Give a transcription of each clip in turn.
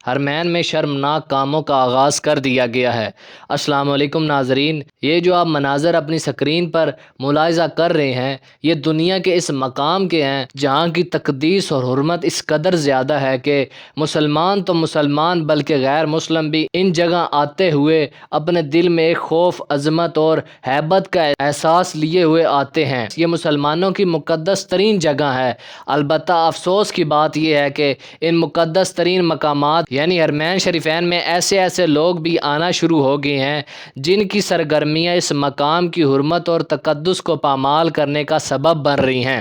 حرمین میں شرمناک کاموں کا آغاز کر دیا گیا ہے۔ السلام علیکم ناظرین، یہ جو آپ مناظر اپنی سکرین پر ملاحظہ کر رہے ہیں یہ دنیا کے اس مقام کے ہیں جہاں کی تقدیس اور حرمت اس قدر زیادہ ہے کہ مسلمان تو مسلمان بلکہ غیر مسلم بھی ان جگہ آتے ہوئے اپنے دل میں ایک خوف، عظمت اور ہیبت کا احساس لیے ہوئے آتے ہیں۔ یہ مسلمانوں کی مقدس ترین جگہ ہے۔ البتہ افسوس کی بات یہ ہے کہ ان مقدس ترین مقامات یعنی حرمین شریفین میں ایسے لوگ بھی آنا شروع ہو گئے ہیں جن کی سرگرمیاں اس مقام کی حرمت اور تقدس کو پامال کرنے کا سبب بن رہی ہیں۔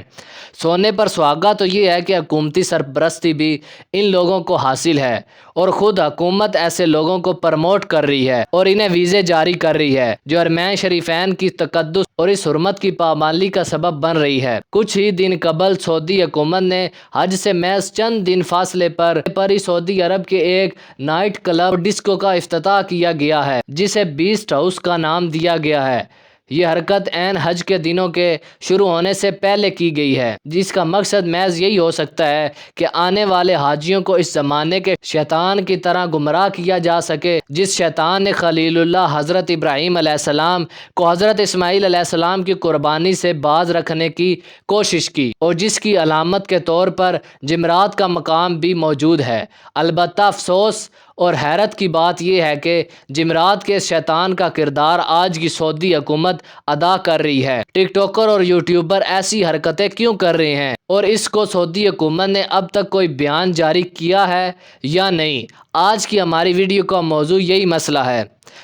سونے پر سہاگا تو یہ ہے کہ حکومتی سرپرستی بھی ان لوگوں کو حاصل ہے اور خود حکومت ایسے لوگوں کو پروموٹ کر رہی ہے اور انہیں ویزے جاری کر رہی ہے جو حرمین شریفین کی تقدس اور اس حرمت کی پامالی کا سبب بن رہی ہے۔ کچھ ہی دن قبل سعودی حکومت نے حج سے محض چند دن فاصلے پر ہی سعودی عرب کے ایک نائٹ کلب ڈسکو کا افتتاح کیا گیا ہے جسے بیسٹ ہاؤس کا نام دیا گیا ہے۔ یہ حرکت عین حج کے دنوں کے شروع ہونے سے پہلے کی گئی ہے جس کا مقصد محض یہی ہو سکتا ہے کہ آنے والے حاجیوں کو اس زمانے کے شیطان کی طرح گمراہ کیا جا سکے جس شیطان نے خلیل اللہ حضرت ابراہیم علیہ السلام کو حضرت اسماعیل علیہ السلام کی قربانی سے باز رکھنے کی کوشش کی اور جس کی علامت کے طور پر جمرات کا مقام بھی موجود ہے۔ البتہ افسوس اور حیرت کی بات یہ ہے کہ جمرات کے شیطان کا کردار آج کی سعودی حکومت ادا کر رہی ہے۔ ٹک ٹاکر اور یوٹیوبر ایسی حرکتیں کیوں کر رہے ہیں اور اس کو سعودی حکومت نے اب تک کوئی بیان جاری کیا ہے یا نہیں؟ آج کی ہماری ویڈیو کا موضوع یہی مسئلہ ہے۔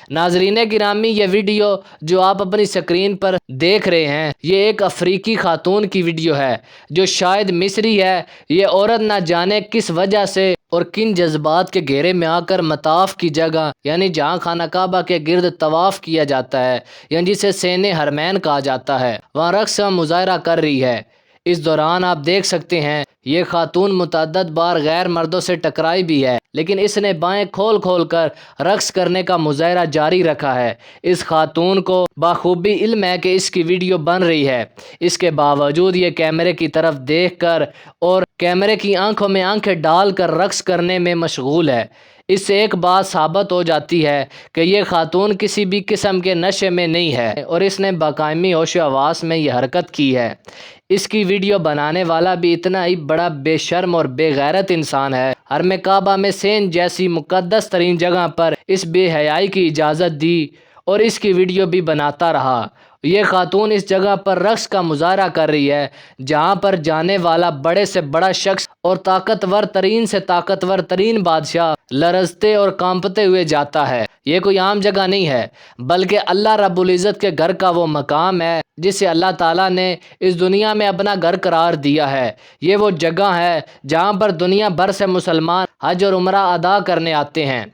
ناظرین گرامی، یہ ویڈیو جو آپ اپنی سکرین پر دیکھ رہے ہیں یہ ایک افریقی خاتون کی ویڈیو ہے جو شاید مصری ہے۔ یہ عورت نہ جانے کس وجہ سے اور کن جذبات کے گھیرے میں آ کر مطاف کی جگہ یعنی جہاں خانہ کعبہ کے گرد طواف کیا جاتا ہے یعنی جسے سین حرمین کہا جاتا ہے وہاں رقص کا مظاہرہ کر رہی ہے۔ اس دوران آپ دیکھ سکتے ہیں یہ خاتون متعدد بار غیر مردوں سے ٹکرائی بھی ہے لیکن اس نے بائیں کھول کر رقص کرنے کا مظاہرہ جاری رکھا ہے۔ اس خاتون کو بخوبی علم ہے کہ اس کی ویڈیو بن رہی ہے، اس کے باوجود یہ کیمرے کی طرف دیکھ کر اور کیمرے کی آنکھوں میں آنکھیں ڈال کر رقص کرنے میں مشغول ہے۔ اس سے ایک بات ثابت ہو جاتی ہے کہ یہ خاتون کسی بھی قسم کے نشے میں نہیں ہے اور اس نے باقاعدگی ہوش و حواس میں یہ حرکت کی ہے۔ اس کی ویڈیو بنانے والا بھی اتنا ہی بڑا بے شرم اور بے غیرت انسان ہے۔ حرم کعبہ میں سین جیسی مقدس ترین جگہ پر اس بے حیائی کی اجازت دی اور اس کی ویڈیو بھی بناتا رہا۔ یہ خاتون اس جگہ پر رقص کا مظاہرہ کر رہی ہے جہاں پر جانے والا بڑے سے بڑا شخص اور طاقتور ترین سے طاقتور ترین بادشاہ لرزتے اور کانپتے ہوئے جاتا ہے۔ یہ کوئی عام جگہ نہیں ہے بلکہ اللہ رب العزت کے گھر کا وہ مقام ہے جسے اللہ تعالیٰ نے اس دنیا میں اپنا گھر قرار دیا ہے۔ یہ وہ جگہ ہے جہاں پر دنیا بھر سے مسلمان حج اور عمرہ ادا کرنے آتے ہیں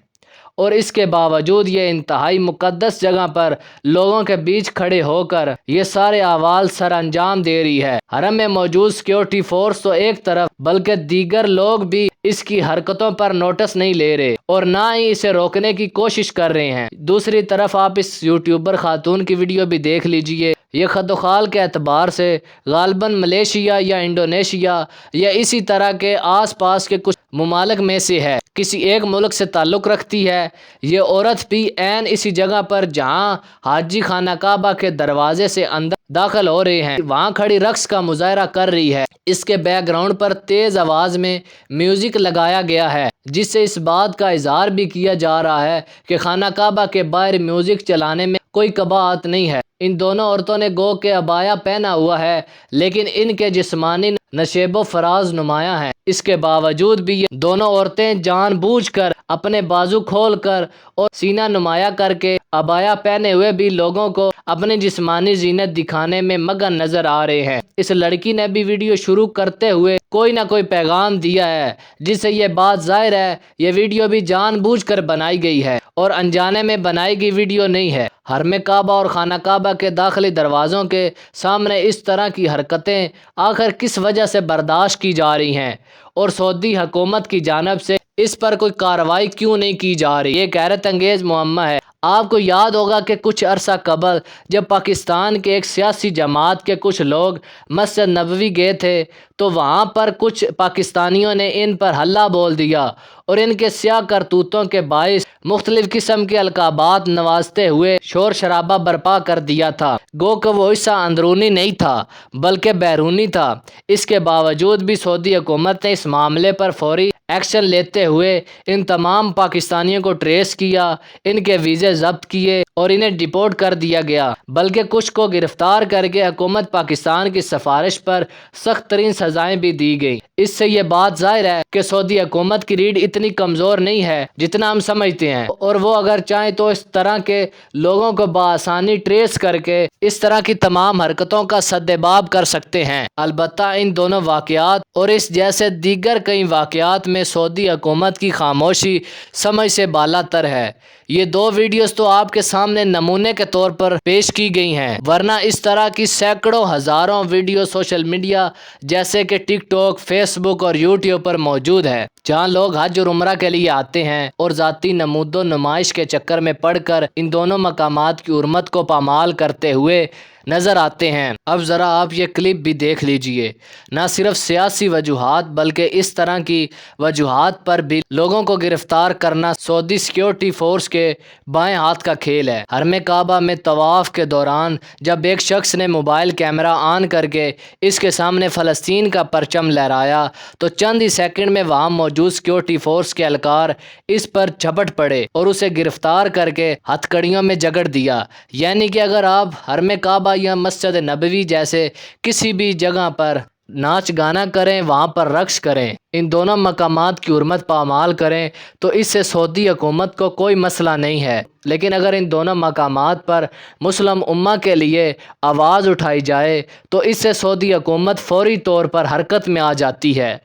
اور اس کے باوجود یہ انتہائی مقدس جگہ پر لوگوں کے بیچ کھڑے ہو کر یہ سارے اعمال سر انجام دے رہی ہے۔ حرم میں موجود سیکیورٹی فورس تو ایک طرف بلکہ دیگر لوگ بھی اس کی حرکتوں پر نوٹس نہیں لے رہے اور نہ ہی اسے روکنے کی کوشش کر رہے ہیں۔ دوسری طرف آپ اس یوٹیوبر خاتون کی ویڈیو بھی دیکھ لیجئے۔ یہ خد و خال کے اعتبار سے غالباً ملیشیا یا انڈونیشیا یا اسی طرح کے آس پاس کے کچھ ممالک میں سے ہے، کسی ایک ملک سے تعلق رکھتی ہے۔ یہ عورت بھی عین اسی جگہ پر جہاں حاجی خانہ کعبہ کے دروازے سے اندر داخل ہو رہے ہیں وہاں کھڑی رقص کا مظاہرہ کر رہی ہے۔ اس کے بیک گراؤنڈ پر تیز آواز میں میوزک لگایا گیا ہے جس سے اس بات کا اظہار بھی کیا جا رہا ہے کہ خانہ کعبہ کے باہر میوزک چلانے میں کوئی قباحت نہیں ہے۔ ان دونوں عورتوں نے گو کہ عبایا پہنا ہوا ہے لیکن ان کے جسمانی نشیب و فراز نمایاں ہیں۔ اس کے باوجود بھی یہ دونوں عورتیں جان بوجھ کر اپنے بازو کھول کر اور سینہ نمایاں کر کے عبایا پہنے ہوئے بھی لوگوں کو اپنی جسمانی زینت دکھانے میں مگن نظر آ رہے ہیں۔ اس لڑکی نے بھی ویڈیو شروع کرتے ہوئے کوئی نہ کوئی پیغام دیا ہے جس سے یہ بات ظاہر ہے یہ ویڈیو بھی جان بوجھ کر بنائی گئی ہے اور انجانے میں بنائی گئی ویڈیو نہیں ہے۔ حرم کعبہ اور خانہ کعبہ کے داخلی دروازوں کے سامنے اس طرح کی حرکتیں آخر کس وجہ سے برداشت کی جا رہی ہیں اور سعودی حکومت کی جانب سے اس پر کوئی کارروائی کیوں نہیں کی جا رہی؟ یہ ایک حیرت انگیز معمہ ہے۔ آپ کو یاد ہوگا کہ کچھ عرصہ قبل جب پاکستان کے ایک سیاسی جماعت کے کچھ لوگ مسجد نبوی گئے تھے تو وہاں پر کچھ پاکستانیوں نے ان پر حلہ بول دیا اور ان کے سیاہ کرتوتوں کے باعث مختلف قسم کے القابات نوازتے ہوئے شور شرابہ برپا کر دیا تھا۔ گو کہ وہ حصہ اندرونی نہیں تھا بلکہ بیرونی تھا۔ اس کے باوجود بھی سعودی حکومت نے اس معاملے پر فوری ایکشن لیتے ہوئے ان تمام پاکستانیوں کو ٹریس کیا، ان کے ویزے ضبط کیے اور انہیں ڈیپورٹ کر دیا گیا، بلکہ کچھ کو گرفتار کر کے حکومت پاکستان کی سفارش پر سخت ترین سزائیں بھی دی گئیں۔ اس سے یہ بات ظاہر ہے کہ سعودی حکومت کی ریڑھ اتنی کمزور نہیں ہے جتنا ہم سمجھتے ہیں، اور وہ اگر چاہیں تو اس طرح کے لوگوں کو بآسانی ٹریس کر کے اس طرح کی تمام حرکتوں کا سدباب کر سکتے ہیں۔ البتہ ان دونوں واقعات اور اس جیسے دیگر کئی واقعات میں سعودی حکومت کی خاموشی سمجھ سے بالا تر ہے۔ یہ دو ویڈیوز تو آپ کے سامنے نمونے کے طور پر پیش کی گئی ہیں، ورنہ اس طرح کی سینکڑوں ہزاروں ویڈیو سوشل میڈیا جیسے کہ ٹک ٹاک، فیس بک اور یوٹیوب پر موجود ہے، جہاں لوگ حج اور عمرہ کے لیے آتے ہیں اور ذاتی نمود و نمائش کے چکر میں پڑ کر ان دونوں مقامات کی حرمت کو پامال کرتے ہوئے نظر آتے ہیں۔ اب ذرا آپ یہ کلپ بھی دیکھ لیجئے۔ نہ صرف سیاسی وجوہات بلکہ اس طرح کی وجوہات پر بھی لوگوں کو گرفتار کرنا سعودی سیکیورٹی فورس کے بائیں ہاتھ کا کھیل ہے۔ حرم کعبہ میں طواف کے دوران جب ایک شخص نے موبائل کیمرہ آن کر کے اس کے سامنے فلسطین کا پرچم لہرایا تو چند ہی سیکنڈ میں وہاں موجود سیکیورٹی فورس کے اہلکار اس پر جھپٹ پڑے اور اسے گرفتار کر کے ہتھکڑیوں میں جگڑ دیا۔ یعنی کہ اگر آپ حرم کعبہ یا مسجد نبوی جیسے کسی بھی جگہ پر ناچ گانا کریں، وہاں پر رقص کریں، ان دونوں مقامات کی حرمت پامال کریں تو اس سے سعودی حکومت کو کوئی مسئلہ نہیں ہے، لیکن اگر ان دونوں مقامات پر مسلم امہ کے لیے آواز اٹھائی جائے تو اس سے سعودی حکومت فوری طور پر حرکت میں آ جاتی ہے،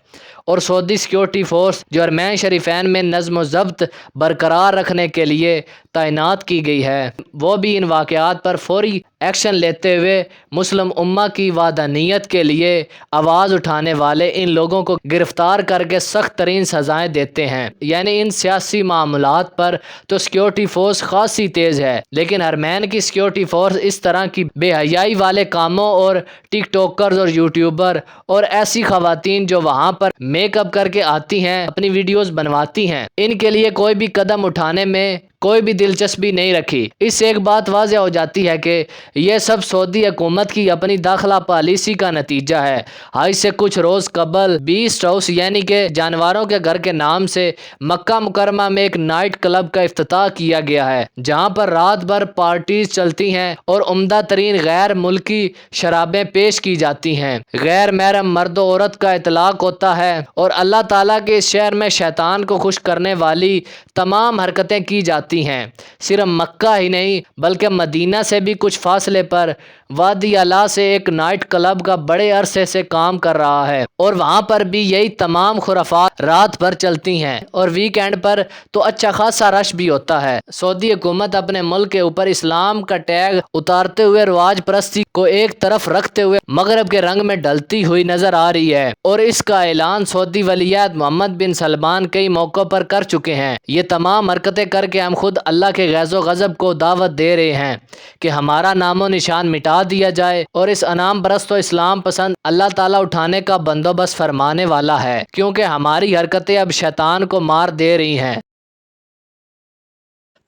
اور سعودی سیکیورٹی فورس جو حرمین شریفین میں نظم و ضبط برقرار رکھنے کے لیے تعینات کی گئی ہے، وہ بھی ان واقعات پر فوری ایکشن لیتے ہوئے مسلم امہ کی وحدانیت کے لیے آواز اٹھانے والے ان لوگوں کو گرفتار کر کے سخت ترین سزائیں دیتے ہیں۔ یعنی ان سیاسی معاملات پر تو سیکیورٹی فورس خاصی تیز ہے، لیکن حرمین کی سیکیورٹی فورس اس طرح کی بے حیائی والے کاموں اور ٹک ٹاکرز اور یوٹیوبر اور ایسی خواتین جو وہاں پر میک اپ کر کے آتی ہیں، اپنی ویڈیوز بنواتی ہیں، ان کے لیے کوئی بھی قدم اٹھانے میں کوئی بھی دلچسپی نہیں رکھی۔ اس سے ایک بات واضح ہو جاتی ہے کہ یہ سب سعودی حکومت کی اپنی داخلہ پالیسی کا نتیجہ ہے۔ آج سے کچھ روز قبل بیسٹ ہاؤس یعنی کہ جانوروں کے گھر کے نام سے مکہ مکرمہ میں ایک نائٹ کلب کا افتتاح کیا گیا ہے، جہاں پر رات بھر پارٹیز چلتی ہیں اور عمدہ ترین غیر ملکی شرابیں پیش کی جاتی ہیں، غیر محرم مرد و عورت کا اطلاق ہوتا ہے اور اللہ تعالیٰ کے اس شہر میں شیطان کو خوش کرنے والی تمام حرکتیں کی جاتی ہیں۔ صرف مکہ ہی نہیں بلکہ مدینہ سے بھی کچھ فاصلے پر وادی اعلیٰ سے ایک نائٹ کلب کا بڑے عرصے سے کام کر رہا ہے، اور وہاں پر بھی یہی تمام خرافات رات بھر چلتی ہیں، اور ویکینڈ پر تو اچھا خاصا رش بھی ہوتا ہے۔ سعودی حکومت اپنے ملک کے اوپر اسلام کا ٹیگ اتارتے ہوئے رواج پرستی کو ایک طرف رکھتے ہوئے مغرب کے رنگ میں ڈلتی ہوئی نظر آ رہی ہے، اور اس کا اعلان سعودی ولی عہد محمد بن سلمان کئی موقعوں پر کر چکے ہیں۔ یہ تمام حرکتیں کر کے ہم خود اللہ کے غیظ و غضب کو دعوت دے رہے ہیں کہ ہمارا نام و نشان مٹا دیا جائے، اور اس انعام پرست و اسلام پسند اللہ تعالیٰ اٹھانے کا بندوبست فرمانے والا ہے، کیونکہ ہماری حرکتیں اب شیطان کو مار دے رہی ہیں۔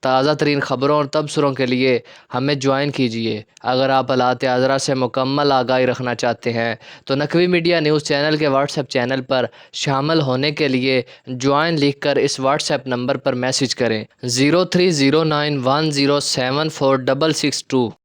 تازہ ترین خبروں اور تبصروں کے لیے ہمیں جوائن کیجیے۔ اگر آپ حالات حاضرہ سے مکمل آگاہی رکھنا چاہتے ہیں تو نقوی میڈیا نیوز چینل کے واٹس ایپ چینل پر شامل ہونے کے لیے جوائن لکھ کر اس واٹس ایپ نمبر پر میسج کریں 030910746662۔